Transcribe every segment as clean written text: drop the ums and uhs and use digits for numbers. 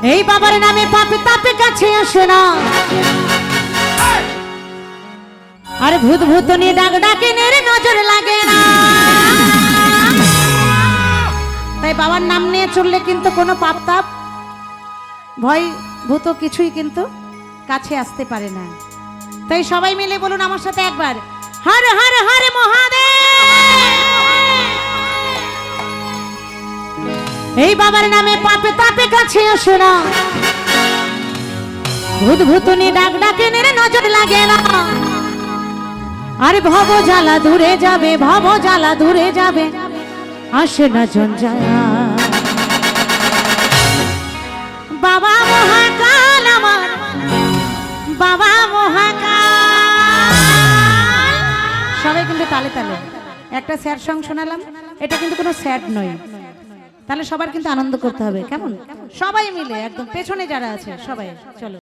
এই বাবার নামে পাপে তাপে কাছে আসে না, আর ভূত ভূতনি ডাক ডাকে নের নজর লাগে না। তাই বাবার নাম নিয়ে চললে কিন্তু কোনো পাপ তাপ ভয় ভূত কিছুই কিন্তু কাছে আসতে পারে না। তাই সবাই মিলে বলুন আমার সাথে একবার, হর হর হর মহাদেব। এই বাবার নামে পাপে তাপে কাছে আসে না, ভূত ভূতনি ডাক ডাকে নের নজর লাগে না। আর ভব জ্বালা দূরে যাবে, ভব জ্বালা দূরে যাবে, আসে না জঞ্জালা। বাবা মহাকাল আমার, বাবা মহাকাল। সবাই কিন্তু তালে তালে একটা স্যাড সং শোনালাম, এটা কিন্তু কোনো স্যাড নয়। তাহলে সবার কিন্তু আনন্দ করতে হবে, কেমন? সবাই মিলে একদম পেছনে যারা আছে সবাই চলো।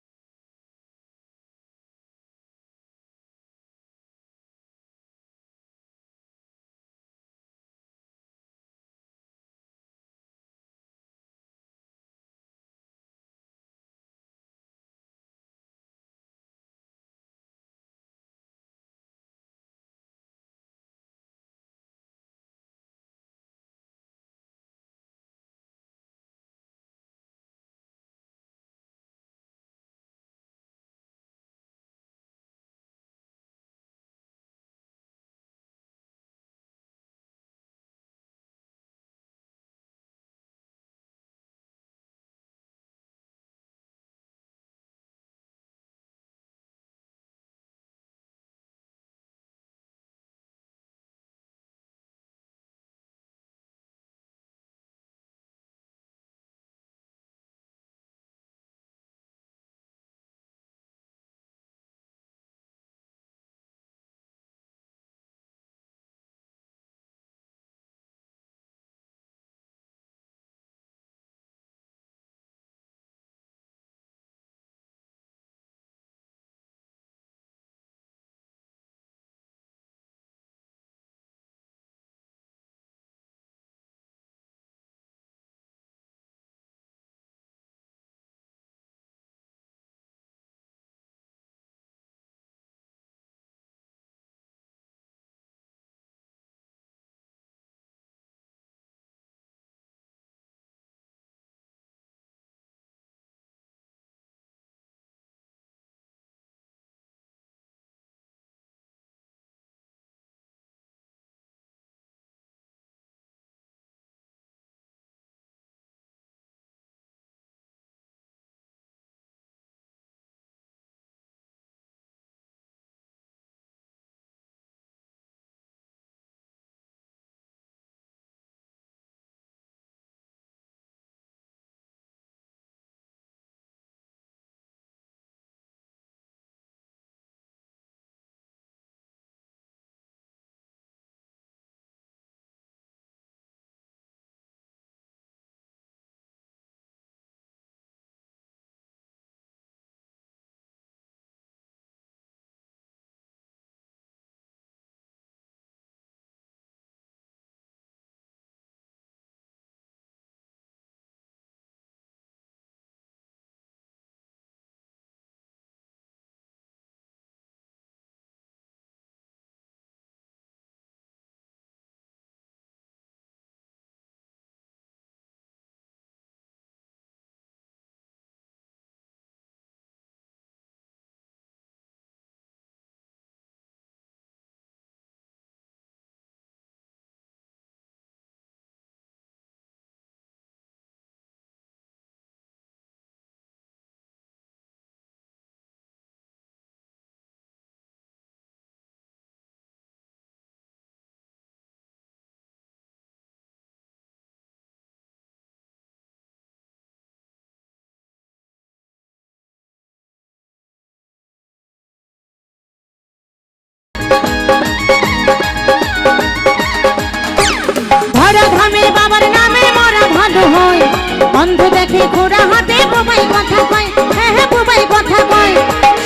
অন্ধ দেখে ঘোড়া হাতে বোবাই কথা কয়, হ্যাঁ হ্যাঁ বোবাই কথা কয়।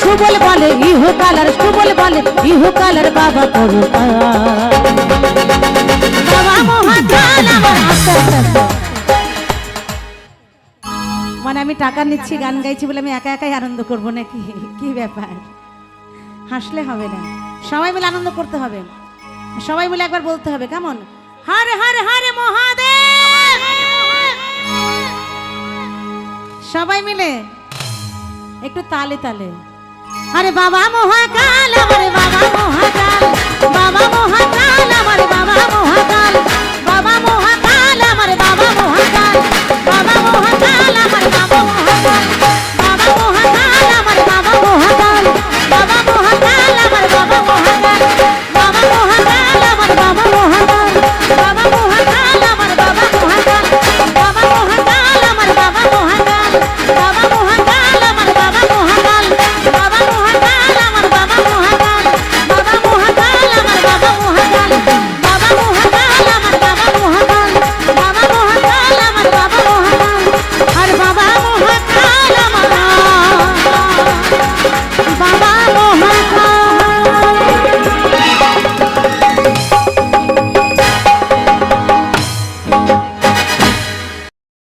সুবল বলে ইহকাল আর সুবল বলে ইহকাল আর বাবা করু বাবা মহাকাল আমার। মানে আমি টাকা নিচ্ছি গান গাইছি বলে আমি একা একাই আনন্দ করব নাকি? কি ব্যাপার, হাসলে হবে না, সবাই মিলে আনন্দ করতে হবে, সবাই মিলে একবার বলতে হবে, কেমন? হর হর হর মহাদেব, সবাই মিলে একটু তালে তালে। আরে বাবা মহাকাল, আমার বাবা মহাকাল, বাবা মহাকাল, আমার বাবা